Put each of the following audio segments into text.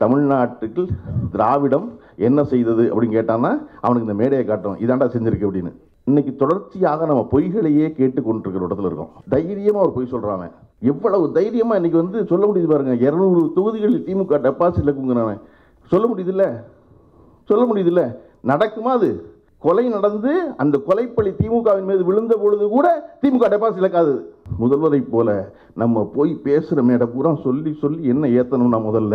தமிழ்நாட்டுக்கு திராவிடம் என்ன செய்தது அப்படின்னு கேட்டான்னா அவனுக்கு இந்த மேடையை காட்டும், இதாண்டா செஞ்சிருக்கு அப்படின்னு. இன்னைக்கு தொடர்ச்சியாக நம்ம பொய்களையே கேட்டுக்கொண்டிருக்கிற இடத்துல இருக்கோம். தைரியமா ஒரு பொய் சொல்றாங்க, எவ்வளவு தைரியமா இன்னைக்கு வந்து சொல்ல முடியுது பாருங்க. 200 தொகுதிகளில் திமுக டெபாசிட்ல குங்குறானே சொல்ல முடியுதுல்ல, சொல்ல முடியுதுல்ல. நடக்குமா? அது கொலை நடந்து அந்த கொலைப்பழி திமுகவின் மீது விழுந்த பொழுது கூட திமுக டெபாசிட் இழக்காது. முதல்வரை போல நம்ம போய் பேசுகிற மேடை பூரா சொல்லி சொல்லி என்ன ஏற்றணும்னா முதல்ல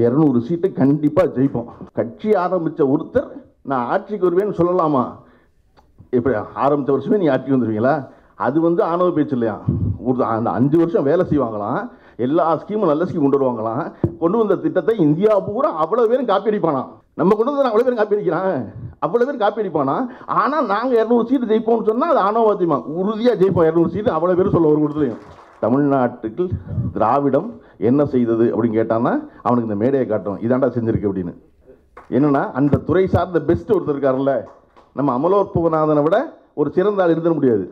200 சீட்டு கண்டிப்பாக ஜெயிப்போம். கட்சி ஆரம்பித்த ஒருத்தர் நான் ஆட்சிக்கு வருவேன்னு சொல்லலாமா? எப்படி ஆரம்பித்த வருஷமே நீ ஆட்சிக்கு வந்துடுவீங்களா? அது வந்து ஆணவ பேச்சு இல்லையா? ஒரு அந்த 5 வருஷம் வேலை செய்வாங்களாம், எல்லா ஸ்கீமும் நல்ல ஸ்கீம் கொண்டு வருவாங்களாம். கொண்டு வந்த திட்டத்தை இந்தியா பூரா அவ்வளோ பேரும் காப்பி அடிப்பானா? நம்ம கொண்டு வந்து அவ்வளோ பேரும் காப்பி அடிக்கிறான், அவ்வளோ பேர் காப்பி அடிப்பானா? ஆனால் நாங்கள் 200 சீட்டு ஜெயிப்போம்னு சொன்னால் அது ஆணவத்தியமா உறுதியாக ஜெயிப்போம் 200 சீட்டு அவ்வளோ பேர் சொல்ல ஒரு கொடுத்துலையும். தமிழ்நாட்டுக்கு திராவிடம் என்ன செய்தது அப்படின்னு கேட்டான்னா அவனுக்கு இந்த மேடையை காட்டும், இதாண்டா செஞ்சிருக்கு அப்படின்னு. என்னன்னா அந்த துறை சார்ந்த பெஸ்ட் ஒருத்தர் இருக்காருல்ல, நம்ம அமலோற்பநாதனை விட ஒரு சிறந்த ஆள் இருந்துட முடியாது.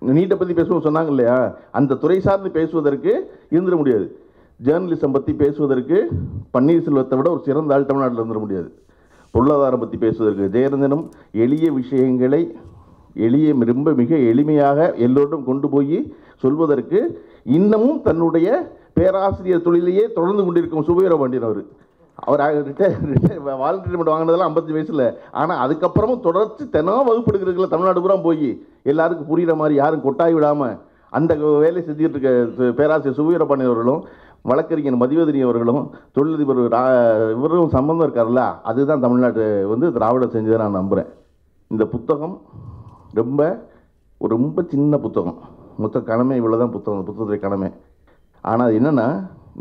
நீட்டை பற்றி பேசுவோம் சொன்னாங்க இல்லையா, அந்த துறை சார்ந்து பேசுவதற்கு இருந்துட முடியாது. ஜேர்னலிசம் பற்றி பேசுவதற்கு பன்னீர்செல்வத்தை விட ஒரு சிறந்த ஆள் தமிழ்நாட்டில் இருந்துட முடியாது. பொருளாதாரம் பற்றி பேசுவதற்கு ஜெயரஞ்சனும் எளிய விஷயங்களை ரொம்ப மிக எளிமையாக எல்லோரும் கொண்டு போய் சொல்வதற்கு இன்னமும் தன்னுடைய பேராசிரியர் தொழிலையே தொடர்ந்து கொண்டிருக்கும் சுபவீரபாண்டியன் அவர் வாலண்டியர் வாங்கினதெல்லாம் 55 வயசில். ஆனால் அதுக்கப்புறமும் தொடர்ச்சி தினம் வகுப்பு எடுக்கிறதுல தமிழ்நாடு பூரா போய் எல்லாருக்கும் புரிகிற மாதிரி யாரும் கொட்டாய் விடாமல் அந்த வேலை செஞ்சுட்டு இருக்க பேராசிரியர் சுபவீரபாண்டியன் அவர்களும் வழக்கறிஞர் மதிவதனி அவர்களும் தொழிலதிபர் இவரும் சம்பந்தம் இருக்கார்ல, அதுதான் தமிழ்நாட்டு வந்து திராவிடம் செஞ்சதை நான் நம்புகிறேன். இந்த புத்தகம் ரொம்ப சின்ன புத்தகம், மொத்த கணமே இவ்வளோதான் புத்தகம், இந்த புத்தகத்துடைய கணமே. ஆனால் அது என்னென்னா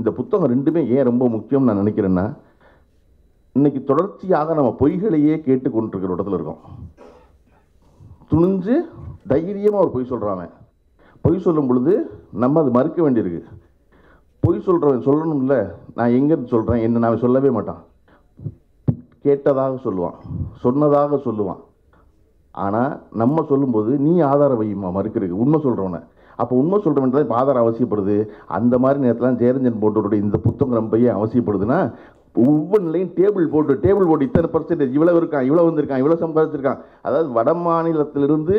இந்த புத்தகம் ரெண்டுமே ஏன் ரொம்ப முக்கியம்னு நான் நினைக்கிறேன்னா, இன்னைக்கு தொடர்ச்சியாக நம்ம பொய்களையே கேட்டுக்கொண்டிருக்கிற இடத்துல இருக்கோம். துணிஞ்சு தைரியமாக ஒரு பொய் சொல்கிறாங்க. பொய் சொல்லும் பொழுது நம்ம அது மறுக்க வேண்டியிருக்கு. பொய் சொல்கிறவன் சொல்லணும்ல, நான் எங்கேருந்து சொல்கிறேன் என்ன நான் சொல்லவே மாட்டான். கேட்டதாக சொல்லுவான், சொன்னதாக சொல்லுவான். ஆனால் நம்ம சொல்லும்போது நீ ஆதாரம் வையுமா மறுக்கிறதுக்கு உண்மை சொல்கிறவனை. அப்போ உண்மை சொல்கிறவன் தான் இப்போ ஆதாரம் அவசியப்படுது. அந்த மாதிரி நேரத்தில் ஜெயரஞ்சன் போட்டோருடைய இந்த புத்தகம் ரொம்ப ஏன் அவசியப்படுதுன்னா, ஒவ்வொன்றிலையும் டேபிள் போட்டு இத்தனை பர்சன்டேஜ் இவ்வளோ இருக்கான், இவ்வளோ வந்திருக்கான், இவ்வளோ சம்பாதிச்சிருக்கான். அதாவது வட மாநிலத்திலிருந்து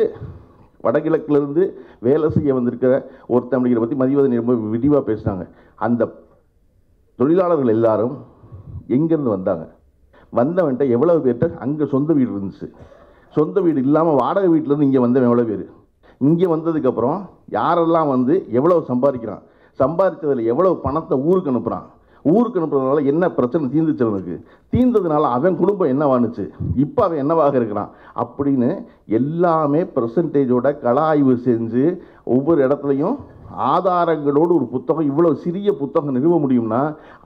வடகிழக்கிலிருந்து வேலை செய்ய வந்திருக்கிற ஒருத்தவங்களை பற்றி மதிவதனி ரொம்ப விரிவாக பேசினாங்க. அந்த தொழிலாளர்கள் எல்லாரும் எங்கேருந்து வந்தவன்ட்ட எவ்வளோ பேர்கிட்ட அங்கே சொந்த வீடு இருந்துச்சு, சொந்த வீடு இல்லாமல் வாடகை வீட்டிலேருந்து இங்கே வந்தவன் எவ்வளோ பேர், இங்கே வந்ததுக்கப்புறம் யாரெல்லாம் வந்து எவ்வளோ சம்பாதிக்கிறான், சம்பாதிச்சதில் எவ்வளோ பணத்தை ஊருக்கு அனுப்புகிறான், ஊருக்கு அனுப்புறதுனால என்ன பிரச்சனை தீர்ந்துச்சு, அவனுக்கு தீர்ந்ததுனால அவன் குடும்பம் என்னவானுச்சு, இப்போ அவன் என்னவாக இருக்கிறான் அப்படின்னு எல்லாமே பெர்சன்டேஜோட கள ஆய்வு செஞ்சு ஒவ்வொரு இடத்துலையும் ஆதாரங்களோடு ஒரு புத்தகம், இவ்வளோ சிறிய புத்தகம் நிறுவ முடியும்னா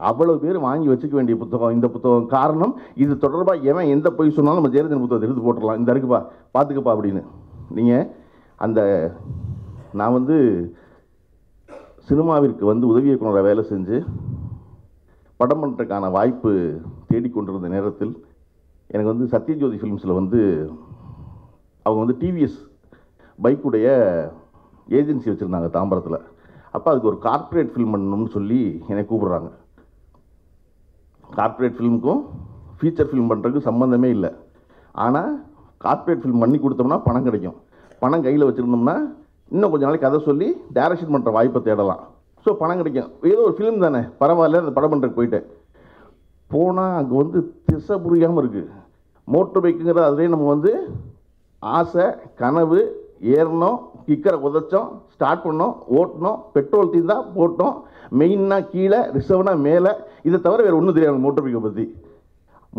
அவ்வளோ பேர் வாங்கி வச்சுக்க வேண்டிய புத்தகம் இந்த புத்தகம். காரணம் இது தொடர்பாக எவன் எந்த பொய் சொன்னாலும் நம்ம ஜெயரஞ்சன் புத்தகத்தை எடுத்து போட்டுடலாம், இந்த இருக்குப்பா பார்த்துக்கப்பா அப்படின்னு. நீங்கள் அந்த நான் வந்து சினிமாவிற்கு வந்து உதவி இயக்குனராக வேலை செஞ்சு படம் பண்ணுறதுக்கான வாய்ப்பு தேடிக்கொண்டிருந்த நேரத்தில் எனக்கு வந்து சத்யஜோதி ஃபிலிம்ஸில் வந்து அவங்க வந்து டிவிஎஸ் பைக்குடைய ஏஜென்சி வச்சுருந்தாங்க தாம்பரத்தில். அப்போ அதுக்கு ஒரு கார்ப்பரேட் ஃபில்ம் பண்ணணும்னு சொல்லி என்னை கூப்பிட்றாங்க. கார்ப்பரேட் ஃபிலிமுக்கும் ஃபீச்சர் ஃபிலிம் பண்ணுறதுக்கு சம்மந்தமே இல்லை. ஆனால் கார்ப்பரேட் ஃபிலிம் பண்ணி கொடுத்தோம்னா பணம் கிடைக்கும், பணம் கையில் வச்சுருந்தோம்னா இன்னும் கொஞ்சம் நாளைக்கு கதை சொல்லி டைரக்ஷன் பண்ணுற வாய்ப்பை தேடலாம், ஸோ பணம் கிடைக்கும். ஏதோ ஒரு ஃபிலிம் தானே பரவாயில்ல, அந்த படம் பண்ணுறதுக்கு போயிட்டேன். போனால் அங்கே வந்து திசை புரியாமல் இருக்குது. மோட்டர் பைக்குங்கிற அதுலேயே நம்ம வந்து ஆசை கனவு ஏறணும், கிக்கரை உதச்சோம், ஸ்டார்ட் பண்ணோம், ஓட்டணும், பெட்ரோல் தீர்ந்தா போட்டோம், மெயின்னா கீழே ரிசர்வ்னா மேலே, இதை தவிர வேறு ஒன்றும் தெரியாது மோட்டர் பைக்கை பற்றி.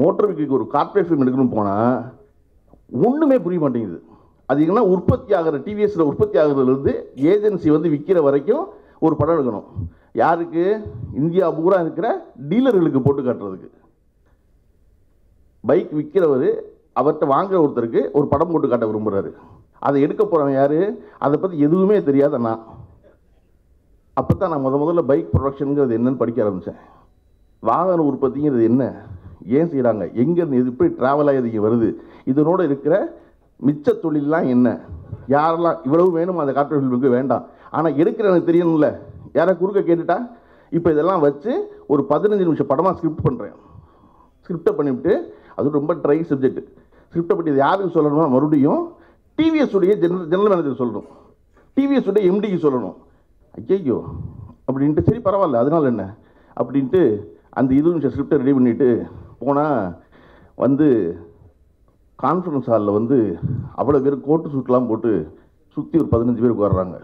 மோட்டர் பைக்கு ஒரு கார்ப்பரேட் ஃபிலிம் எடுக்கணும்னு போனால் ஒன்றுமே புரிய மாட்டேங்குது. அது என்ன உற்பத்தி ஆகிற டிவிஎஸில் உற்பத்தி ஆகிறதுலேருந்து ஏஜென்சி வந்து விற்கிற வரைக்கும் ஒரு படம் எடுக்கணும். யாருக்கு? இந்தியா பூரா இருக்கிற டீலர்களுக்கு போட்டு காட்டுறதுக்கு. பைக் விற்கிறவர் அவர்கிட்ட வாங்குற ஒருத்தருக்கு ஒரு படம் போட்டு காட்ட விரும்புகிறாரு. அதை எடுக்க போகிறவன் யார்? அதை பற்றி எதுவுமே தெரியாத நான். அப்போ தான் நான் முதல்ல பைக் ப்ரொடக்ஷனுங்கிறது என்னன்னு படிக்க ஆரம்பித்தேன். வாகன உற்பத்திங்கிறது என்ன, ஏன் செய்கிறாங்க, எங்கேருந்து இது எப்படி ட்ராவல் ஆகி இங்கே வருது, இதனோடு இருக்கிற மிச்ச தொழிலெலாம் என்ன, யாரெல்லாம் இவ்வளவு வேணும் அந்த கார்ப்பரேட் ஃபிலிமுக்கு வேண்டாம். ஆனால் எடுக்கிற எனக்கு தெரியணும்ல, யாரை குறுக்க கேட்டுட்டா இப்போ இதெல்லாம் வச்சு ஒரு 15 நிமிஷம் படமாக ஸ்கிரிப்ட் பண்ணுறேன். ஸ்கிரிப்டை பண்ணிவிட்டு அது ரொம்ப ட்ரை சப்ஜெக்ட். ஸ்கிரிப்டை பற்றி இது யாருக்கு சொல்லணும்னா மறுபடியும் டிவிஎஸ் உடைய ஜெனரல் மேனேஜர் சொல்லணும், டிவிஎஸ் உடைய எம்டிக்கு சொல்லணும். ஐயோ அப்படின்ட்டு சரி பரவாயில்ல அதனால என்ன அப்படின்ட்டு அந்த 20 நிமிஷம் ஸ்கிரிப்டை ரெடி பண்ணிவிட்டு போனால் வந்து கான்ஃபரன்ஸ் ஹாலில் வந்து அவ்வளோ பேர் கோட்டு சூட்லாம் போட்டு சுற்றி ஒரு 15 பேருக்கு வர்றாங்க.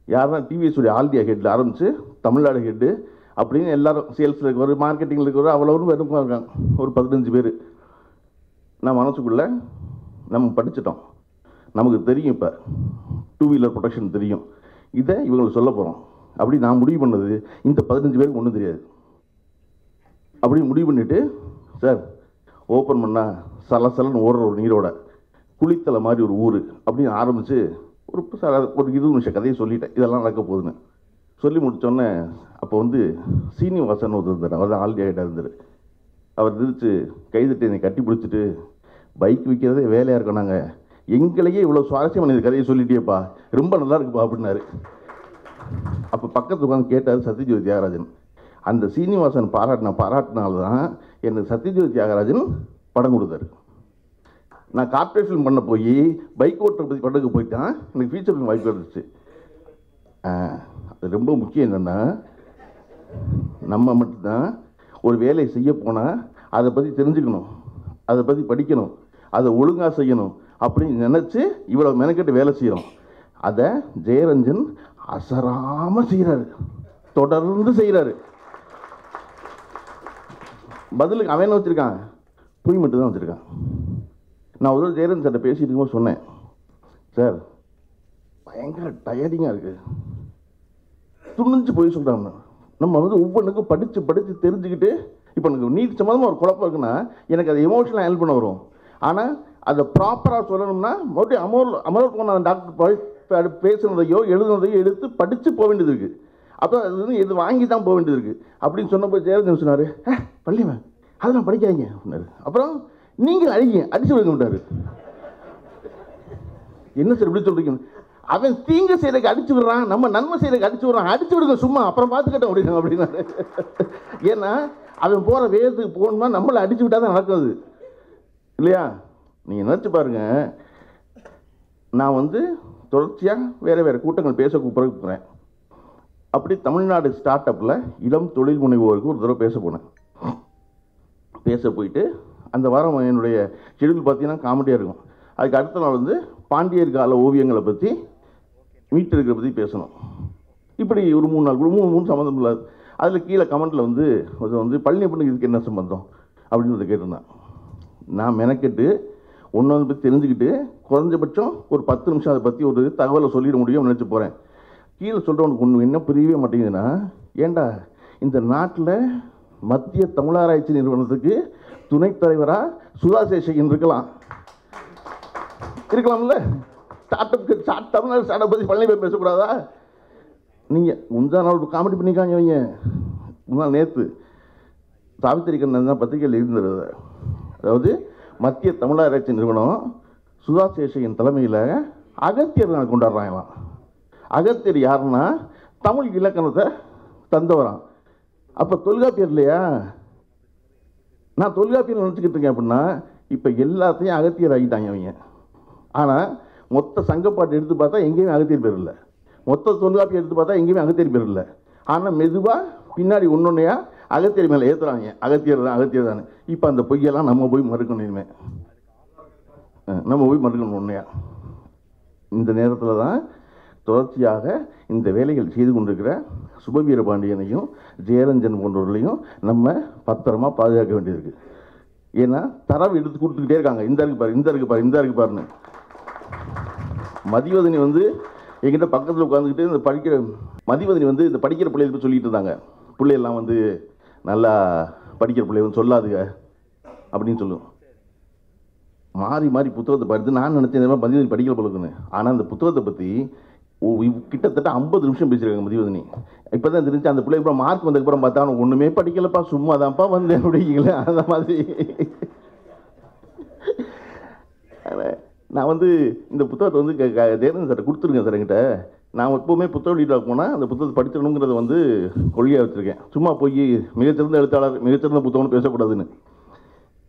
யாருன்னா டிவிஎஸ் உடைய ஆல் இந்தியா ஹெட்டில் ஆரம்பித்து தமிழ்நாடு ஹெட்டு அப்படின்னு எல்லாரும் சேல்ஸில் இருக்கிற மார்க்கெட்டிங்கில் இருக்கிற அவ்வளோவும் வெறும் இருக்காங்க ஒரு 15 பேர். நான் மனசுக்குள்ளே நம்ம படிச்சிட்டோம், நமக்கு தெரியும், இப்போ 2 வீலர் ப்ரொடக்ஷன் தெரியும், இதை இவங்களுக்கு சொல்ல போகிறோம் அப்படி நான் முடிவு பண்ணது. இந்த 15 பேருக்கு ஒன்றும் தெரியாது. அப்படி முடிவு பண்ணிவிட்டு சார் ஓப்பன் பண்ணால் சலசலன்னு ஓடுற ஒரு நீரோட குளித்தலை மாதிரி ஒரு ஊர் அப்படின்னு ஆரம்பித்து ஒரு 20 நிமிஷம் கதையை சொல்லிட்டேன். இதெல்லாம் நடக்க போகுதுன்னு சொல்லி முடித்தோடனே அப்போ வந்து சீனிவாசன் ஒருத்தர் இருந்தார், அவர் தான் ஆல்ரெடி ஆகிட்டா இருந்தார். அவர் நிறுத்து கைதட்டி என்னை கட்டி பிடிச்சிட்டு பைக் விற்கிறதே வேலையாக இருக்கோம், நாங்கள் எங்களையே இவ்வளோ சுவாரஸ்யமான இந்த கதையை சொல்லிட்டேப்பா, ரொம்ப நல்லா இருக்குப்பா அப்படின்னாரு. அப்போ பக்கத்து உட்காந்து கேட்டார் சத்யஜோதி தியாகராஜன். அந்த சீனிவாசன் பாராட்டினால்தான் எனக்கு சத்யஜோதி தியாகராஜன் படம் கொடுத்தாரு. நான் கார்ப்பரேட் ஃபிலிம் பண்ண போய் பைக் ஓட்டுற பற்றி படத்துக்கு போயிட்டான், எனக்கு ஃபீச்சர் ஃபிலிம் வாய்ப்பு இருந்துச்சு. அது ரொம்ப முக்கியம் என்னென்னா நம்ம மட்டும்தான் ஒரு வேலையை செய்ய போனால் அதை பற்றி தெரிஞ்சுக்கணும், அதை பற்றி படிக்கணும், அதை ஒழுங்காக செய்யணும் அப்படின்னு நினச்சி இவ்வளோ மெனக்கெட்டு வேலை செய்கிறோம். அதை ஜெயரஞ்சன் அசராமல் செய்கிறாரு, தொடர்ந்து செய்கிறாரு. பதிலுக்கு அவன் வச்சுருக்கான், புய் மட்டும் தான் வச்சுருக்கான். நான் ஒரு ஜெயரஞ்சன் சார்ட்ட பேசிட்டு இருக்கும்போது சொன்னேன், சார் பயங்கர டயர்டிங்காக இருக்குது, துணிஞ்சு போய் சொல்கிறாங்க. நம்ம வந்து ஒவ்வொன்றுக்கும் படித்து தெரிஞ்சுக்கிட்டு இப்போ எனக்கு நீட் சம்மந்தமாக ஒரு குழப்பம் இருக்குன்னா எனக்கு அதை எமோஷனலாக ஹெல்ப் பண்ண வரும். ஆனால் அதை ப்ராப்பராக சொல்லணும்னா மறுபடியும் அமர் போன அந்த டாக்டர் பேசுனதையோ எழுதுனதையோ எடுத்து படித்து போக வேண்டியது இருக்குது. அப்போ அது வந்து இது வாங்கி தான் போக வேண்டியது இருக்குது அப்படின்னு சொன்னப்போ ஜெயரஞ்சன் சொன்னார், பள்ளிவன் அதெல்லாம் படிக்காதீங்க அப்படின்னாரு. அப்புறம் நீங்கள் அடிச்சு விடுங்க விட்டார். என்ன சார் இப்படி சொல்கிறீங்க? அவன் தீங்கு செய்யறதுக்கு அடிச்சு விடுறான், நம்ம நன்மை செய்யறதுக்கு அடிச்சு விடுறான், அடிச்சு விடுங்க சும்மா அப்புறம் பார்த்துக்கிட்டோம் அப்படின்னாரு. ஏன்னா அவன் போகிற வேகத்துக்கு போகணும்னா நம்மளை அடிச்சு விட்டால் தான் நடக்குது இல்லையா? நீங்கள் நினச்சி பாருங்கள், நான் வந்து தொடர்ச்சியாக வேறு கூட்டங்கள் பேச கூப்பிட்றேன். அப்படி தமிழ்நாடு ஸ்டார்ட் அப்பில் இளம் தொழில் முனைவோருக்கு ஒரு தடவை பேச போனேன். பேச போயிட்டு அந்த வாரம் என்னுடைய ஷெடியூல் பார்த்தீங்கன்னா காமெடியாக இருக்கும். அதுக்கு அடுத்த நாள் வந்து பாண்டியர் கால ஓவியங்களை பற்றி மீட்டு இருக்கிற பற்றி பேசணும். இப்படி ஒரு 3 நாள் கூட 3 சம்மந்தம் இல்லாது. அதில் கீழே கமெண்ட்டில் வந்து பழனி பண்ணுக்கு இதுக்கு என்ன சம்பந்தம் அப்படின்னு கேட்டிருந்தான். நான் மெனக்கெட்டு ஒன்று வந்து பற்றி தெரிஞ்சுக்கிட்டு குறைஞ்சபட்சம் ஒரு 10 நிமிஷம் அதை பற்றி ஒரு தகவலை சொல்லிட முடியும்னு நினச்சி போகிறேன். கீழே சொல்கிறவனுக்கு ஒன்று என்ன புரியவே மாட்டேங்குதுன்னா, ஏண்டா இந்த நாட்டில் மத்திய தமிழாராய்ச்சி நிறுவனத்துக்கு துணைத் தலைவராக சுதா சேஷகன் இருக்கலாம்ல. தமிழ்நாடு ஸ்டார்ட் அப் பற்றி பழனி போய் பேசக்கூடாதா? நீங்கள் முந்தா நாள் ஒரு காமெடி பண்ணிக்காங்க வைங்க. முந்தா நேற்று சாவித்திரி கண்ணன் தான் பத்திரிகையில் இருந்தது. அதாவது மத்திய தமிழாராய்ச்சி நிறுவனம் சுதா சேஷகன் தலைமையில் அகத்தியர் நாள் கொண்டாடுறாங்களாம். அகத்தியர் யாருன்னா தமிழ் இலக்கணத்தை தந்தவரான். அப்போ தொல்காப்பியர் இல்லையா? நான் தொல்காப்பியர் நினச்சிக்கிட்டு இருக்கேன் அப்படின்னா இப்போ எல்லாத்தையும் அகத்தியர் ஆகிட்டாங்க அவங்க. ஆனால் மொத்த சங்கப்பாட்டு எடுத்து பார்த்தா எங்கேயுமே அகத்தியர் பேர் இல்லை, மொத்த தொல்காப்பியர் எடுத்து பார்த்தா எங்கேயுமே அகத்தியர் பேர் இல்லை. ஆனால் மெதுவாக பின்னாடி ஒன்னொன்னையா அகத்தியர் மேலே ஏற்றுறாங்க, அகத்தியர் தானே. இப்போ அந்த பொய்யெல்லாம் நம்ம போய் மறுக்கணும், இனிமேல் நம்ம போய் மறுக்கணும் உண்மையா. இந்த நேரத்தில் தான் தொடர்ச்சியாக இந்த வேலைகள் செய்து கொண்டிருக்கிற சுபவீர பாண்டியனையும் ஜெயரஞ்சன் போன்றவர்களையும் நம்ம பத்திரமா பாதுகாக்க வேண்டியிருக்கு. ஏன்னா தரவு எடுத்து கொடுத்துக்கிட்டே இருக்காங்க, இந்த இருக்கு பாருன்னு. மதிவதனி வந்து என்கிட்ட பக்கத்தில் உட்காந்துக்கிட்டு இந்த படிக்கிற மதிவதனி வந்து இந்த படிக்கிற பிள்ளைகளுக்கு சொல்லிட்டு இருந்தாங்க. பிள்ளையெல்லாம் வந்து நல்லா படிக்கிற பிள்ளை வந்து சொல்லாதுங்க அப்படின்னு சொல்லுவோம். மாறி புத்தகத்தை படித்து நான் நினச்சேன் இந்த மாதிரி மதிவதனி படிக்கிற பிள்ளைக்குன்னு. ஆனால் அந்த புத்தகத்தை பற்றி கிட்டத்தட்ட 50 நிமிஷம் பேசியிருக்காங்க மதிவதனி. இப்போ தான் தெரிஞ்சு அந்த பிள்ளை அப்புறம் மார்க் வந்ததுக்கப்புறம் பார்த்தா அவனுக்கு ஒன்றுமே படிக்கலப்பா, சும்மா தான்ப்பா வந்தேன் அப்படிங்களே. அந்த மாதிரி நான் வந்து இந்த புத்தகத்தை வந்து ஜெயரஞ்சன் சார் கொடுத்துருங்க சார் என்கிட்ட. நான் எப்போவுமே புத்தக வெளியீடாக போனால் அந்த புத்தகத்தை படிச்சிடணுங்கிறத வந்து கொள்கையாக வச்சுருக்கேன். சும்மா போய் மிகச்சிறந்த எழுத்தாளர் மிகச்சிறந்த புத்தகம்னு பேசக்கூடாதுன்னு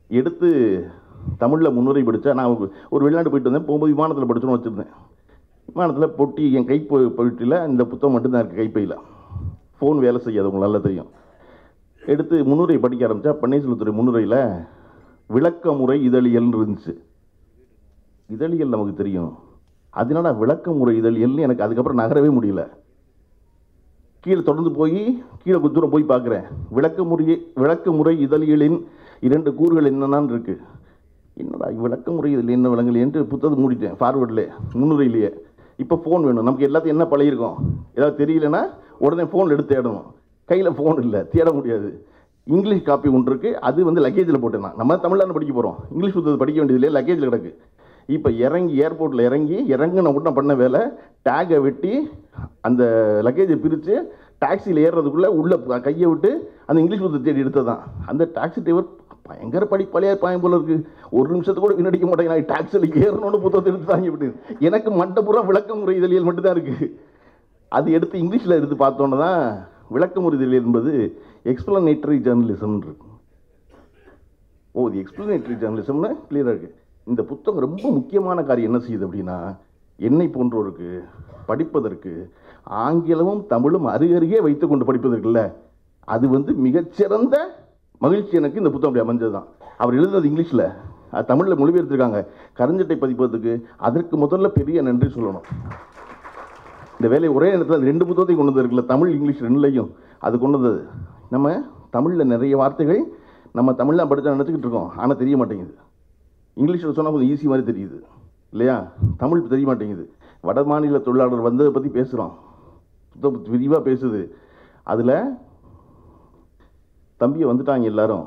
எடுத்து தமிழில் முன்னுரை படித்தா, நான் ஒரு வெளிநாடு போயிட்டு வந்தேன், போகும்போது விமானத்தில் படிச்சோன்னு வச்சுருந்தேன். விமானத்தில் பொட்டி என் கை போயிட்டில் இந்த புத்தகம் மட்டும்தான் இருக்குது கைப்பையில். ஃபோன் வேலை செய்யாது, உங்களுக்கு நல்லா தெரியும். எடுத்து முன்னுரை படிக்க ஆரம்பித்தா பன்னீர்செல்வத்துறை முன்னுரையில் விளக்க முறை இதழியல்னு இருந்துச்சு. இதழியல் நமக்கு தெரியும், அதனால விளக்க முறை இதழியல்னு எனக்கு அதுக்கப்புறம் நகரவே முடியல. கீழே தொடர்ந்து போய் கீழே தூரம் போய் பார்க்குறேன், விளக்க முறை இதழியலின் 2 கூறுகள் என்னென்னு இருக்குது. என்னடா விளக்க முறை இதில் என்ன விளங்கல என்று புத்தகத்தை மூடிட்டேன் ஃபார்வர்டில் முன்னுரையிலேயே. இப்போ ஃபோன் வேணும், நமக்கு எல்லாத்தையும் என்ன பழகிருக்கோம், ஏதாவது தெரியலன்னா உடனே ஃபோன் எடுத்து தேடணும். கையில் ஃபோன் இல்லை, தேட முடியாது. இங்கிலீஷ் காப்பி ஒன்று இருக்குது, அது வந்து லக்கேஜில் போட்டேன். நம்ம தமிழில் படிக்க போகிறோம், இங்கிலீஷ் புத்தகத்தை படிக்க வேண்டியது இல்லையா, லக்கேஜில் கிடக்கு. இப்போ ஏர்போர்ட்டில் இறங்கின உடனே பண்ண வேலை, டேகை வெட்டி அந்த லக்கேஜை பிரித்து டாக்ஸியில் ஏறுறதுக்குள்ளே உள்ளே கையை விட்டு அந்த இங்கிலீஷ் புத்தகத்தை தேடி எடுத்தது தான். அந்த டாக்ஸி டிரைவர் பயங்கர படிப்பாளியாக பாயம் போல இருக்குது, ஒரு நிமிஷத்துக்கு கூட வீணடிக்க மாட்டேங்க. நான் டாக்ஸியில் ஏறணும்னு புத்தகத்தை எடுத்து தாங்கி விட்டு, எனக்கு மண்டபுறம் விளக்க முறை இதழியல் மட்டும்தான் இருக்குது. அது எடுத்து இங்கிலீஷில் எடுத்து பார்த்தோன்னே தான் விளக்க முறை இதழியல் என்பது எக்ஸ்பிளனேட்டரி ஜேர்னலிசம் இருக்கு. இது எக்ஸ்பிளனேட்டரி ஜேர்னலிசம்னு கிளியராக இருக்குது. இந்த புத்தகம் ரொம்ப முக்கியமான காரியம் என்ன செய்யுது அப்படின்னா, என்னை போன்றோருக்கு படிப்பதற்கு ஆங்கிலமும் தமிழும் அருகருகே வைத்து கொண்டு படிப்பதற்குல்ல, அது வந்து மிகச்சிறந்த மகிழ்ச்சி. எனக்கு இந்த புத்தகம் அப்படி அமைஞ்சது தான். அவர் எழுதுனது இங்கிலீஷில், அது தமிழில் மொழிபெயர்த்திருக்காங்க. கருஞ்சட்டை பதிப்பதற்கு அதற்கு முதல்ல பெரிய நன்றி சொல்லணும். இந்த வேலையை ஒரே நேரத்தில் 2 புத்தகத்தையும் கொண்டு வந்திருக்குல்ல, தமிழ் இங்கிலீஷ் 2லையும் அது கொண்டு வந்தது. நம்ம தமிழில் நிறைய வார்த்தைகள் நம்ம தமிழ்லாம் படித்தா நினச்சிக்கிட்டு இருக்கோம், ஆனால் தெரிய மாட்டேங்குது. இங்கிலீஷில் சொன்னால் கொஞ்சம் ஈஸி மாதிரி தெரியுது இல்லையா, தமிழ் தெரிய மாட்டேங்குது. வட மாநில தொழிலாளர் வந்ததை பற்றி பேசுகிறோம், புத்தகம் விரிவாக பேசுது. அதில் தம்பியை வந்துட்டாங்க எல்லாரும்,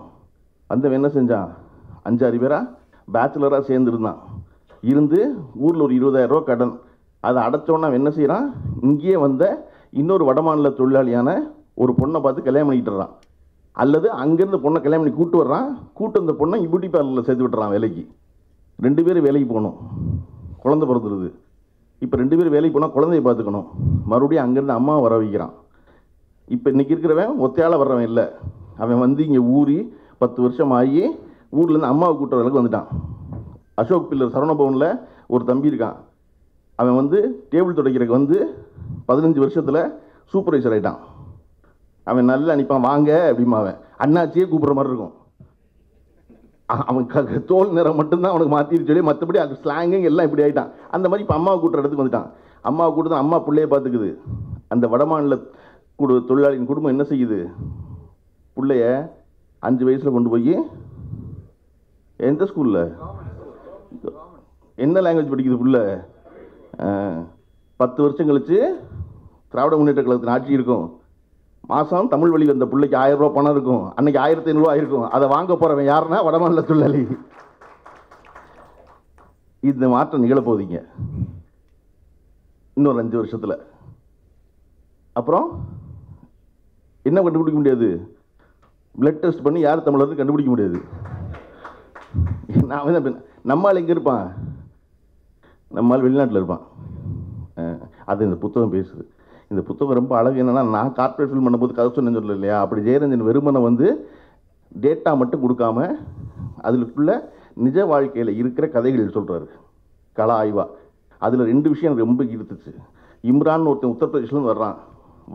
வந்தவன் என்ன செஞ்சான், 5-6 பேராக பேச்சுலராக சேர்ந்துருந்தான். இருந்து ஊரில் ஒரு 20,000 ரூபா கடன், அதை அடைச்சோன்னா என்ன செய்கிறான், இங்கேயே வந்த இன்னொரு வடமாநில தொழிலாளியான ஒரு பொண்ணை பார்த்து கல்யாணம் பண்ணிக்கிட்டுறான். அல்லது அங்கேருந்து பொண்ணை கல்யாணம் பண்ணி கூட்டு வர்றான், கூட்டு வந்த பொண்ணை பியூட்டி பார்லரில் சேர்த்து விட்டுறான் வேலைக்கு. 2 பேரும் வேலைக்கு போகணும், குழந்தை பிறந்துடுது. இப்போ 2 பேரும் வேலைக்கு போனால் குழந்தைய பார்த்துக்கணும், மறுபடியும் அங்கேருந்து அம்மாவை வர வைக்கிறான். இப்போ இன்றைக்கி இருக்கிறவன் ஒத்தையால் வர்றவன் இல்லை, அவன் வந்து இங்கே ஊறி 10 வருஷம் ஆகி ஊர்லேருந்து அம்மாவை கூட்டுற அளவுக்கு வந்துட்டான். அசோக் பில்லர் சரவணபவனில் ஒரு தம்பி இருக்கான், அவன் வந்து டேபிள் துடைக்கிறதுக்கு வந்து 15 வருஷத்தில் சூப்பர்வைசர் ஆகிட்டான். அவன் நல்லா அனுப்பான், வாங்க அப்படிமா, அவன் அண்ணாச்சியே கூப்பிட்ற மாதிரி இருக்கும். அவன் தோல் நிறம் மட்டும்தான் அவனுக்கு மாற்றிட்டு சொல்லி, மற்றபடி அது ஸ்லாங்கு எல்லாம் இப்படி ஆகிட்டான். அந்த மாதிரி இப்போ அம்மாவை கூட்டுற இடத்துக்கு வந்துட்டான். அம்மாவை கூட்டு தான் அம்மா பிள்ளையே பார்த்துக்குது. அந்த வடமாநில தொழிலாளியின் குடும்பம் என்ன செய்யுது, பிள்ளைய 5 வயசில் கொண்டு போய் எந்த ஸ்கூலில் என்ன லாங்குவேஜ் படிக்குது புள்ள, 10 வருஷம் கழித்து திராவிட முன்னேற்ற கழகத்தின் ஆட்சி இருக்கும், மாதம் தமிழ் வழி வந்த பிள்ளைக்கு 1000 ரூபா பணம் இருக்கும், அன்னைக்கு 1500 ரூபா இருக்கும். அதை வாங்க போகிறவன் யாருன்னா வடமாநில தொழிலாளி. இந்த மாற்றம் நிகழப்போகுதிங்க இன்னொரு 5 வருஷத்தில். அப்புறம் என்ன கண்டுபிடிக்க முடியாது, பிளட் டெஸ்ட் பண்ணி யார் தமிழர்னு கண்டுபிடிக்க முடியாது. நான் வந்து நம்மால் எங்கே இருப்பான், நம்மால் வெளிநாட்டில் இருப்பான். அது இந்த புத்தகம் பேசுது. இந்த புத்தகம் ரொம்ப அழகு. என்னென்னா, நான் கார்ப்பரேட் ஃபில்ம் பண்ணும்போது கதை சொன்னேன்னு சொல்லல இல்லையா, அப்படி ஜெயரஞ்சன் வெறுமனை வந்து டேட்டா மட்டும் கொடுக்காம அதுக்குள்ள நிஜ வாழ்க்கையில் இருக்கிற கதைகள் சொல்கிறாரு கலா ஆய்வா. அதில் 2 விஷயம் எனக்கு ரொம்ப ஈர்த்துச்சு. இம்ரான் ஒருத்தன் உத்தரப்பிரதேசிலேருந்து வர்றான்,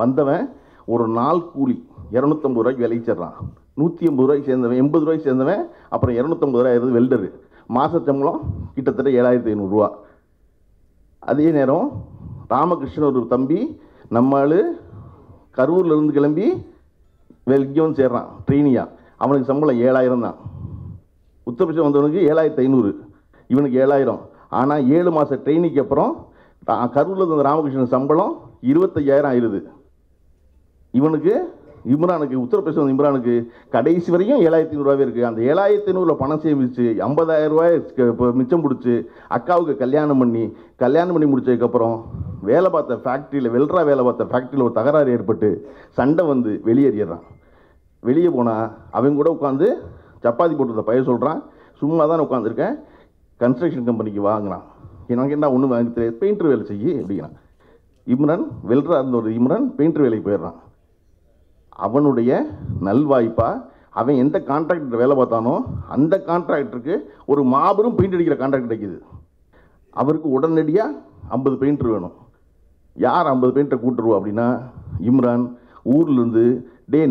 வந்தவன் ஒரு நாள் கூலி 250 ரூபாய்க்கு விளைச்சிட்றான். 180 ரூபாய்க்கு சேர்ந்தவன், 80 ரூபாய்க்கு சேர்ந்தவன், அப்புறம் 250 ரூபாய் வெல்டரு. மாத சம்பளம் கிட்டத்தட்ட 7500 ரூபா. அதே நேரம் ராமகிருஷ்ணன் ஒரு தம்பி நம்மால் கரூர்லேருந்து கிளம்பி இங்கே வந்து சேர்றான் ட்ரெயினியா, அவனுக்கு சம்பளம் 7000 தான். உத்தரப்பிரதேசம் வந்தவனுக்கு 7500, இவனுக்கு 7000. ஆனால் 7 மாத ட்ரெயினிக்கு அப்புறம் கரூரில் இருந்த ராமகிருஷ்ணன் சம்பளம் 25000 ஆயிடுது. இவனுக்கு இம்ரானுக்கு உத்தரப்பிரதேசம் இம்ரானுக்கு கடைசி வரையும் 7500 ரூபாவே இருக்குது. அந்த 7500 பணம் சேமித்து 50000 ரூபாய் மிச்சம் பிடிச்சி அக்காவுக்கு கல்யாணம் பண்ணி முடிச்சதுக்கப்புறம் வேலை பார்த்த ஃபேக்ட்ரியில் வெல்ட்ரா வேலை பார்த்த ஃபேக்ட்ரியில் ஒரு தகராறு ஏற்பட்டு சண்டை வந்து வெளியேறிடுறான். வெளியே போனால் அவங்க கூட உட்காந்து சப்பாத்தி போட்டுருந்த பையன் சொல்கிறான், சும்மா தான் உட்காந்துருக்கேன், கன்ஸ்ட்ரக்ஷன் கம்பெனிக்கு வாங்கினான். எனக்கு என்ன ஒன்று வாங்கி தெரியாது, பெயிண்டர் வேலை செய்ய அப்படிங்கிறான். இம்ரான் வெல்ரா இருந்த ஒரு இம்ரான் பெயிண்டர் வேலைக்கு போயிடுறான். அவனுடைய நல்வாய்ப்பா அவன் எந்த கான்ட்ராக்டர் வேலை பார்த்தானோ அந்த கான்ட்ராக்டருக்கு ஒரு மாபெரும் பெயிண்ட் அடிக்கிற கான்ட்ராக்ட் கிடைக்குது. அவருக்கு உடனடியாக 50 பெயிண்டர் வேணும். யார் 50 பெயிண்டரை கூட்டுருவா அப்படின்னா இம்ரான் ஊர்லேருந்து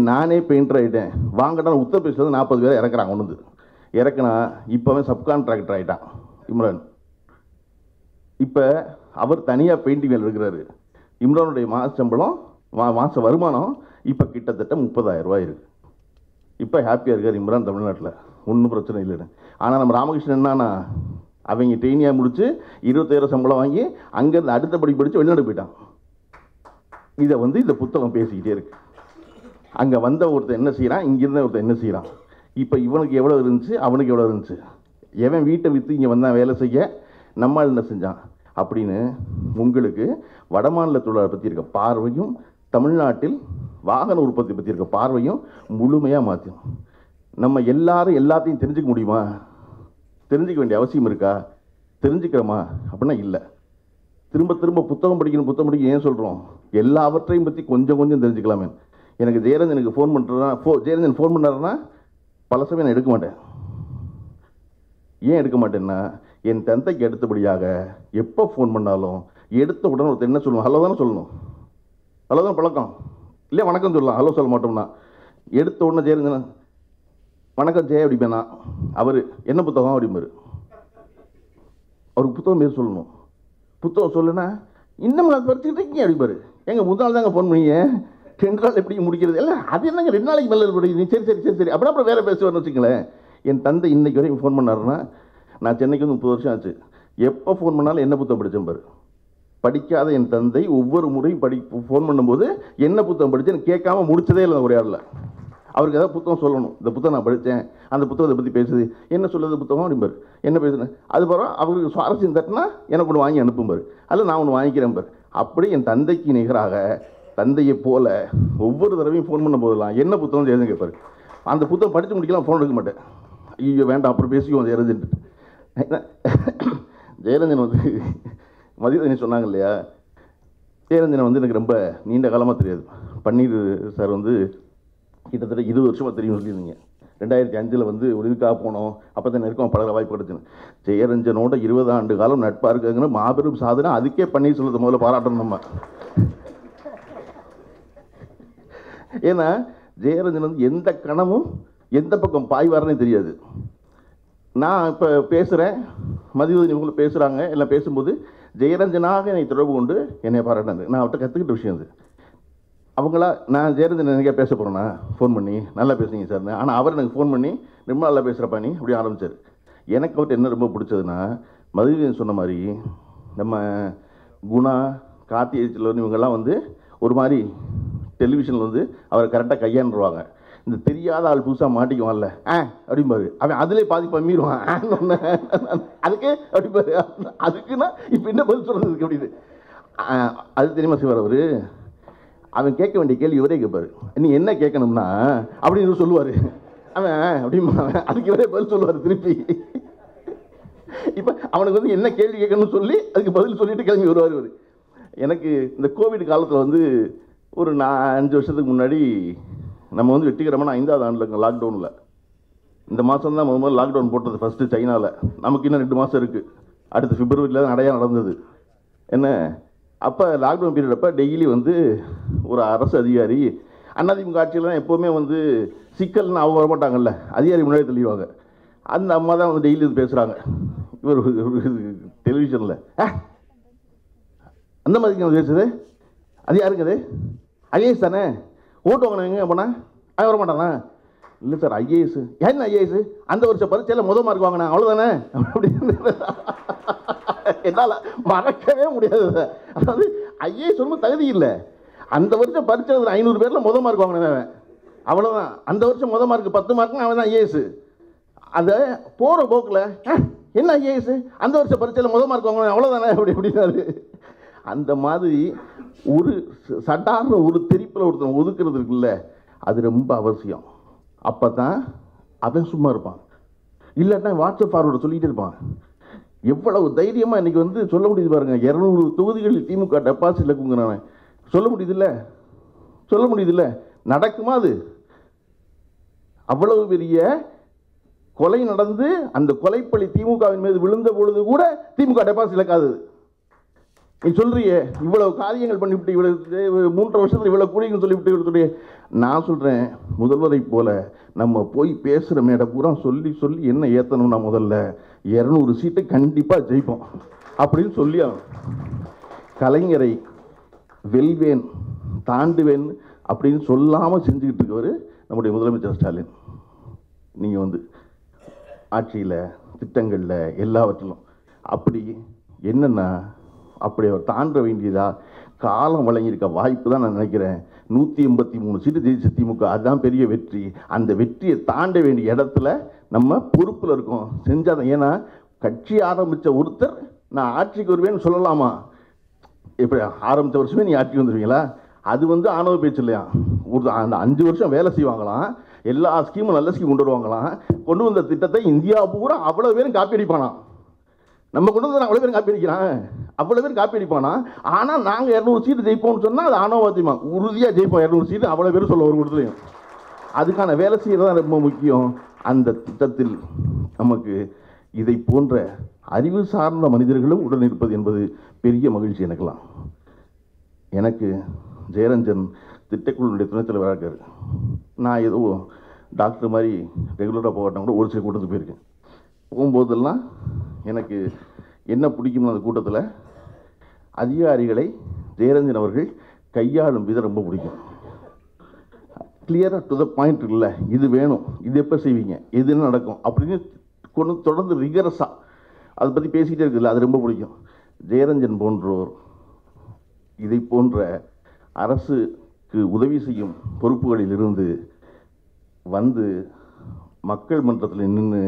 நானே பெயிண்டர் ஆகிட்டேன் வாங்கடா உத்தரப்பிரதேசில் 40 பேரை இறக்குறாங்க. ஒன்று இறக்குனா இப்போ அவன் சப்கான்ட்ராக்டர் ஆகிட்டான் இம்ரான். இப்போ அவர் தனியாக பெயிண்டிங் வேலை இருக்கிறாரு. இம்ரானுடைய மாத சம்பளம் மாத வருமானம் இப்போ கிட்டத்தட்ட 30,000 ரூபாய் இருக்குது. இப்போ ஹாப்பியாக இருக்கார் இம்ரான் தமிழ்நாட்டில், ஒன்றும் பிரச்சனை இல்லைன்னு. ஆனால் நம்ம ராமகிருஷ்ணன் என்னன்னா அவங்க ட்ரெயினியாக முடித்து 25,000 சம்பளம் வாங்கி அங்கேருந்து அடுத்த படித்து வெளிநாடு போயிட்டான். இதை இந்த புத்தகம் பேசிக்கிட்டே இருக்கு. அங்கே வந்த ஒருத்தர் என்ன செய்கிறான், இங்கேருந்த ஒருத்தர் என்ன செய்கிறான், இப்போ இவனுக்கு எவ்வளோ இருந்துச்சு அவனுக்கு எவ்வளோ இருந்துச்சு, எவன் வீட்டை விற்று இங்கே வந்தான் வேலை செய்ய, நம்மால் என்ன செஞ்சான் அப்படின்னு உங்களுக்கு வடமாநில தொழிலாளர் பற்றி இருக்க பார்வையும் தமிழ்நாட்டில் வாகன உற்பத்தி பற்றி இருக்க பார்வையும் முழுமையாக மாற்றும். நம்ம எல்லாரும் எல்லாத்தையும் தெரிஞ்சுக்க முடியுமா? தெரிஞ்சிக்க வேண்டிய அவசியம் இருக்கா? தெரிஞ்சுக்கிறோமா அப்படின்னா இல்லை. திரும்ப திரும்ப புத்தகம் படிக்கணும் ஏன் சொல்கிறோம்? எல்லாவற்றையும் பற்றி கொஞ்சம் கொஞ்சம் தெரிஞ்சுக்கலாமே. எனக்கு ஜெயரஞ்சனுக்கு ஃபோன் பண்ணுறதுனா ஜெயரஞ்சன் ஃபோன் பண்ணாருன்னா பல சமயம் நான் எடுக்க மாட்டேன். ஏன் எடுக்க மாட்டேன்னா என் தந்தைக்கு அடுத்தபடியாக எப்போ ஃபோன் பண்ணாலும் எடுத்த உடனே ஒருத்தர் என்ன சொல்லுவோம், ஹலோ தானே சொல்லணும். ஹலோ தான் பழக்கம் இல்லை, வணக்கம் சொல்லலாம், ஹலோ சொல்ல மாட்டோம்னா. எடுத்த உடனே ஜெயரஞ்சன் வணக்கம் ஜெய அப்படிப்பேனா, அவர் என்ன புத்தகம் அப்படிம்பாரு. அவருக்கு புத்தகம் பேர் சொல்லணும். புத்தகம் சொல்லுன்னா இன்னும் அதை படிச்சுக்கிட்டு இருக்கீங்க அப்படிம்பாரு. எங்கள் முதல் நாள் தாங்க ஃபோன் பண்ணிங்க, 2 நாள் எப்படி முடிக்கிறது இல்லை, அது என்னங்க 2 நாளைக்கு மேலே படிக்கிறீங்க, சரி சரி சரி சரி அப்புறம் வேறு பேசுவார்னு வச்சுங்களேன். என் தந்தை இன்னைக்கு வரைக்கும் ஃபோன் பண்ணாருன்னா, நான் சென்னைக்கு 30 வருஷம் ஆச்சு, எப்போ ஃபோன் பண்ணாலும் என்ன புத்தகம் படித்தேன் பாரு. படிக்காத என் தந்தை ஒவ்வொரு முறையும் ஃபோன் பண்ணும்போது என்ன புத்தகம் படித்தேன்னு கேட்காம முடிச்சதே இல்லை ஒரு யாரில். அவருக்கு ஏதாவது புத்தகம் சொல்லணும், இந்த புத்தகம் நான் படித்தேன், அந்த புத்தகத்தை பற்றி பேசுது, என்ன சொல்லுது புத்தகம் அப்படிம்பார், என்ன பேசுனேன் அது பரவாயில்ல. அவருக்கு சுவாரஸ்யம் தட்டினா எனக்கு ஒன்று வாங்கி அனுப்பும்பார், அதில் நான் ஒன்று வாங்கிக்கிறேன் பார். அப்படி என் தந்தைக்கு நிகராக தந்தையை போல ஒவ்வொரு தடவையும் ஃபோன் பண்ண போதெல்லாம் என்ன புத்தகம் எழுதுன்னு கேட்பார். அந்த புத்தகம் படித்து முடிக்கலாம் ஃபோன் எடுக்க மாட்டேன். ஐயோ வேண்டாம் அப்புறம் பேசிக்குவோம் ஜெயரஞ்சன். ஜெயரஞ்சன் மதியதனி சொன்னாங்க இல்லையா, ஜெயரஞ்சனை எனக்கு ரொம்ப நீண்ட காலமாக தெரியாது. பன்னீர் சார் கிட்டத்தட்ட 20 வருஷமாக தெரியும் சொல்லியிருந்தீங்க. 2005 ஒரு இதுக்காக போனோம், அப்போ தான் நெருக்கம் பழக வாய்ப்பு கிடச்சின்னு. ஜெயரஞ்சனோட 20 ஆண்டு காலம் நட்பாக இருக்குங்கிற மாபெரும் சாதனை. அதுக்கே பன்னீர் செல்வத்தை முதல்ல பாராட்டணும் நம்ம. ஏன்னா ஜெயரஞ்சன் எந்த கணமும் எந்த பக்கம் பாய்வாரனே தெரியாது. நான் இப்போ பேசுகிறேன், மதிவதனி இவங்க பேசுகிறாங்க, எல்லாம் பேசும்போது ஜெயரஞ்சனாக என்னை தொடர்பு கொண்டு என்னை பாராட்டினது நான் அவர்கிட்ட கற்றுக்கிட்ட விஷயம் அது. அவங்களா நான் ஜெயரஞ்சன் எனக்கே பேச போகிறேன்னா ஃபோன் பண்ணி நல்லா பேசுங்க சார்னு, ஆனால் அவர் எனக்கு ஃபோன் பண்ணி ரொம்ப நல்லா பேசுகிறப்பா நீ அப்படி ஆரம்பித்தார். எனக்கு அவர்கிட்ட என்ன ரொம்ப பிடிச்சதுன்னா, மதிவதனி சொன்ன மாதிரி நம்ம குணா கார்த்திகை இவங்கெல்லாம் ஒரு மாதிரி டெலிவிஷனில் அவரை கரெக்டாக கையாண்டுருவாங்க. இந்த தெரியாத ஆள் புதுசாக மாட்டிக்குவான்ல அப்படிம்பாரு, அவன் அதிலே பாதி பம்மிடுவான் அதுக்கு அப்படிம்பாரு. அதுக்குன்னா இப்போ என்ன பதில் சொல்கிறதுக்கு அப்படின்னு அது தெரியுமா செய்வார் அவர். அவன் கேட்க வேண்டிய கேள்வி இவரே கேட்பார், நீ என்ன கேட்கணும்னா அப்படின்னு சொல்லுவார். அவன் அப்படிமா அதுக்கு இவரே பதில் சொல்லுவார் திருப்பி. இப்போ அவனுக்கு என்ன கேள்வி கேட்கணும்னு சொல்லி அதுக்கு பதில் சொல்லிட்டு கிளம்பி வருவார் இவர். எனக்கு இந்த கோவிட் காலத்தில் ஒரு 5 வருஷத்துக்கு முன்னாடி நம்ம வெற்றிகரமான 5ஆவது ஆண்டில் லாக்டவுனில் இந்த மாதம் தான் முதல்ல லாக்டவுன் போட்டது ஃபஸ்ட்டு சைனாவில். நமக்கு இன்னும் 2 மாதம் இருக்குது, அடுத்த பிப்ரவரியில் தான் நிறையா நடந்தது. என்ன அப்போ லாக்டவுன் பீரியட் அப்போ டெய்லி ஒரு அரசு அதிகாரி, அதிமுக ஆட்சியில் தான் எப்போவுமே சிக்கல்னு அவங்க வரமாட்டாங்கல்ல, அதிகாரி முன்னாடி தள்ளிடுவாங்க. அந்த அம்மா தான் டெய்லி பேசுகிறாங்க இவர் டெலிவிஷனில். அந்த மாதிரி பேசுது, அது யாருக்குது ஐஏஎஸ் தானே, ஓட்டு வாங்கினவங்க அப்படின்னா அவன் வரமாட்டானா? இல்லை சார் ஐஏஎஸ். என்ன ஐஏஎஸ்? அந்த வருஷம் பரீட்சையில் முதல் மார்க் வாங்கினேன் அவ்வளோதானே அப்படின்னு என்னால் மறக்கவே முடியாது. அதாவது ஐஏஎஸ் ஒன்றும் தகுதி இல்லை, அந்த வருஷம் பரீட்சை 500 பேரில் முதல் மார்க் வாங்கினவன் அவ்வளோதான். அந்த வருஷம் முதல் மார்க் 10 மார்க்னு அவன் தான் ஐஏஎஸ். அதை போகிற போக்கில் என்ன ஐஏஎஸ் அந்த வருஷம் பரீட்சையில் முதல் மார்க் வாங்கினேன் அவ்வளோதானே அப்படின்னாரு. அந்த மாதிரி ஒரு சட்டார்னு ஒரு தெரிப்பில் ஒருத்தன் ஒதுக்குறது இருக்குல்ல, அது ரொம்ப அவசியம். அப்போ தான் அவன் சும்மா இருப்பான். இல்லாட்டா வாட்ஸ்அப் ஃபார்வர்டு சொல்லிகிட்டே இருப்பான். எவ்வளவு தைரியமாக இன்றைக்கி வந்து சொல்ல முடியுது பாருங்க. 200 தொகுதிகளில் திமுக டெபாசிட் இருக்குங்கிறானே, சொல்ல முடியுதில்ல, நடக்குமா அது? அவ்வளவு பெரிய கொலை நடந்து அந்த கொலைப்பழி திமுகவின் மீது விழுந்த பொழுது கூட திமுக டெபாசிட் இழக்காது. நீ சொல்றிய இவ்வளவு காரியங்கள் பண்ணிவிட்டு, இவ்வளவு 3 வருஷத்துல இவ்வளவு கூலின்னு சொல்லிவிட்டு, நான் சொல்றேன், முதல்வரை போல நம்ம போய் பேசுற மேடை பூரா சொல்லி சொல்லி என்ன ஏத்தணும்னா, முதல்ல 200 சீட்டு கண்டிப்பா ஜெயிப்போம் அப்படின்னு சொல்லி கலைஞரை வெல்வேன் தாண்டுவேன் அப்படின்னு சொல்லாம செஞ்சுக்கிட்டு இருக்கவர் நம்முடைய முதலமைச்சர் ஸ்டாலின். நீங்க வந்து ஆட்சியில் திட்டங்களில் எல்லாவற்றிலும் அப்படி என்னன்னா, அப்படி அவர் தாண்ட வேண்டியதா காலம் வழங்கியிருக்க வாய்ப்பு தான் நான் நினைக்கிறேன். 183 சீட்டு ஜெயிச்ச திமுக, அதுதான் பெரிய வெற்றி. அந்த வெற்றியை தாண்ட வேண்டிய இடத்துல நம்ம பொறுப்பில் இருக்கோம், செஞ்சாதான். ஏன்னா கட்சி ஆரம்பித்த ஒருத்தர் நான் ஆட்சிக்கு வருவேன்னு சொல்லலாமா? எப்படி ஆரம்பித்த வருஷமே நீ ஆட்சிக்கு வந்துடுவீங்களா? அது வந்து ஆணவ பேச்சு இல்லையா? அந்த 5 வருஷம் வேலை செய்வாங்களாம், எல்லா ஸ்கீமும் நல்ல ஸ்கீம் கொண்டு வருவாங்களாம். கொண்டு வந்த திட்டத்தை இந்தியா பூரா அவ்வளோ பேரும் காப்பி அடிப்பானா? நம்ம கொண்டு வந்து அவ்வளோ பேரும் காப்பி அடிக்கிறான், அவ்வளோ பேர் காப்பி அடிப்பானா? ஆனால் நாங்கள் 200 சீட்டு ஜெயிப்போம்னு சொன்னால் அது ஆணவத்தியமா உறுதியாக ஜெயிப்போம் 200 சீட்டு, அவ்வளோ பேர் சொல்ல ஒரு கொடுத்துலையும். அதுக்கான வேலை செய்கிறது தான் ரொம்ப முக்கியம். அந்த திட்டத்தில் நமக்கு இதை போன்ற அறிவு சார்ந்த மனிதர்களும் உடன் இருப்பது என்பது பெரிய மகிழ்ச்சி எனக்கெல்லாம். எனக்கு ஜெயரஞ்சன் திட்டக்குழுவுடைய துணைத் தலைவராக இருக்கார். நான் ஏதோ டாக்டர் மாதிரி ரெகுலராக போகட்டும் கூட ஒரு சில கூட்டத்துக்கு போயிருக்கேன். போகும்போதெல்லாம் எனக்கு என்ன பிடிக்கும்னு அந்த கூட்டத்தில் அதிகாரிகளை ஜெயரஞ்சன் அவர்கள் கையாளும் விதம் ரொம்ப பிடிக்கும். கிளியராக டு த பாயிண்ட் இல்லை, இது வேணும், இது எப்போ செய்வீங்க, எது என்ன நடக்கும் அப்படின்னு கொண்டு தொடர்ந்து ரிகரஸாக அதை பற்றி பேசிக்கிட்டே இருக்குல்ல, அது ரொம்ப பிடிக்கும். ஜெயரஞ்சன் போன்றோர் இதை போன்ற அரசுக்கு உதவி செய்யும் பொறுப்புகளில் இருந்து வந்து மக்கள் மன்றத்தில் நின்று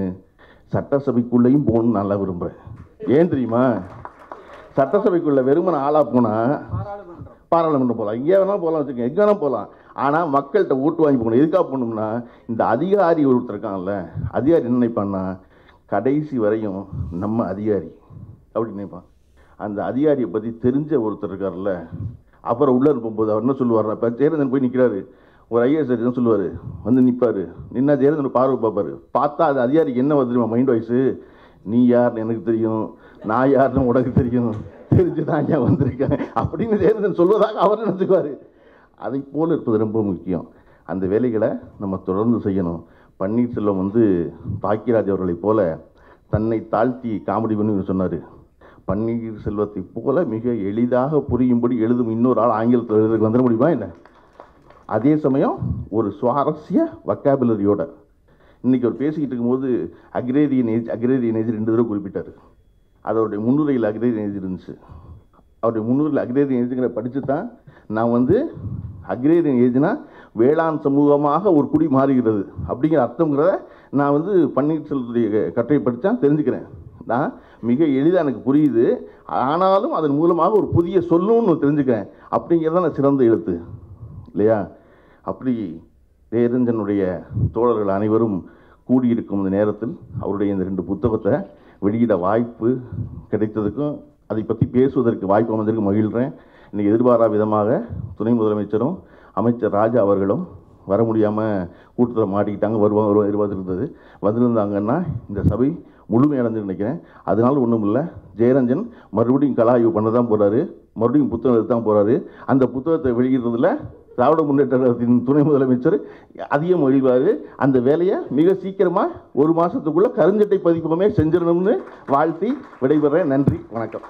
சட்டசபைக்குள்ளேயும் போகணும்னு நல்லா விரும்புகிறேன். ஏன் தெரியுமா? சட்டசபைக்குள்ளே வெறுமனை ஆளாக போனால் பாராளுமன்றம் போகலாம், எங்கே வேணாலும் போகலாம், வச்சுக்கோங்க, எங்கே வேணாலும் போகலாம். ஆனால் மக்கள்கிட்ட ஓட்டு வாங்கி போகணும். எதுக்காக போகணும்னா, இந்த அதிகாரி ஒருத்தர் இருக்காங்கல்ல, அதிகாரி என்ன நினைப்பான்னா, கடைசி வரையும் நம்ம அதிகாரி அப்படின்னு நினைப்பான். அந்த அதிகாரியை பற்றி தெரிஞ்ச ஒருத்தர் இருக்கார்ல, அப்புறம் உள்ளே இருக்கும்போது அவர் என்ன சொல்லுவார், இப்போ ஜெயரஞ்சன் போய் நிற்கிறாரு, ஒரு ஐஏஎஸ் என்ன சொல்லுவார், வந்து நிற்பார், நின்னா ஜெயரஞ்சன் பார்வை பார்ப்பார். பார்த்தா அது அதிகாரிக்கு என்ன வந்து தெரியுமா மைண்ட் வாய்ஸு, நீ யாருன்னு எனக்கு தெரியும், நான் யாருன்னு உனக்கு தெரியும், தெரிஞ்சு தான் ஏன் வந்திருக்கேன் அப்படின்னு ஜெயரஞ்சன் சொல்வதாக அவர் நினச்சிக்குவார். அதை போல் இருப்பது ரொம்ப முக்கியம். அந்த வேலைகளை நம்ம தொடர்ந்து செய்யணும். பன்னீர்செல்வம் வந்து பாக்கியராஜ் அவர்களைப் போல தன்னை தாழ்த்தி காமெடி பண்ணி சொன்னார். பன்னீர்செல்வத்தை போல மிக எளிதாக புரியும்படி எழுதும் இன்னொரு ஆள் ஆங்கிலத்தில் எழுதுறதுக்கு வந்துட முடியுமா என்ன? அதே சமயம் ஒரு சுவாரஸ்ய வக்காபுலரியோட இன்றைக்கி அவர் பேசிக்கிட்டு இருக்கும்போது அக்ரேரியன் ஏஜ் 2 தடவை குறிப்பிட்டார். அதோடைய முன்னுரையில் அக்ரேரியன் ஏஜ் இருந்துச்சு. அவருடைய முன்னுரையில் அக்ரேரியன் ஏஜுங்கிற படித்து தான் நான் வந்து அக்ரேரியன் ஏஜ்னா வேளாண் சமூகமாக ஒரு குடி மாறுகிறது அப்படிங்கிற அர்த்தங்கிறத நான் வந்து பன்னீர்செல்வத்துடைய கட்டுரை படித்தா தெரிஞ்சுக்கிறேன். நான் மிக எளிதாக எனக்கு புரியுது, ஆனாலும் அதன் மூலமாக ஒரு புதிய சொல்லணும்னு தெரிஞ்சுக்கிறேன். அப்படிங்கிறத நான் சிறந்த எழுத்து இல்லையா? அப்படி ஜெயரஞ்சனுடைய தோழர்கள் அனைவரும் கூடியிருக்கும் இந்த நேரத்தில் அவருடைய இந்த 2 புத்தகத்தை வெளியிட வாய்ப்பு கிடைத்ததுக்கும் அதை பற்றி பேசுவதற்கு வாய்ப்பு அமைந்ததற்கு மகிழ்கிறேன். இன்றைக்கி எதிர்பாரா விதமாக துணை முதலமைச்சரும் அமைச்சர் ராஜா அவர்களும் வர முடியாமல் கூட்டத்தில் மாட்டிக்கிட்டாங்க. வருவாங்க எதிர்பார்த்துருந்தது, வந்திருந்தாங்கன்னா இந்த சபை முழுமையடைஞ்சு நினைக்கிறேன். அதனால ஒன்றும் இல்லை, ஜெயரஞ்சன் மறுபடியும் கலாய்வு பண்ண தான் போகிறாரு, மறுபடியும் புத்தகம் எடுத்து தான் போகிறாரு. அந்த புத்தகத்தை வெளியிடுறதுல திராவிட முன்னேற்ற கழகத்தின் துணை முதலமைச்சர் அதிகம் மகிழ்வார். அந்த வேலையை மிக சீக்கிரமாக 1 மாதத்துக்குள்ளே கருஞ்சட்டை பதிப்பகமே செஞ்சிடணும்னு வாழ்த்தி விடைபெறேன். நன்றி, வணக்கம்.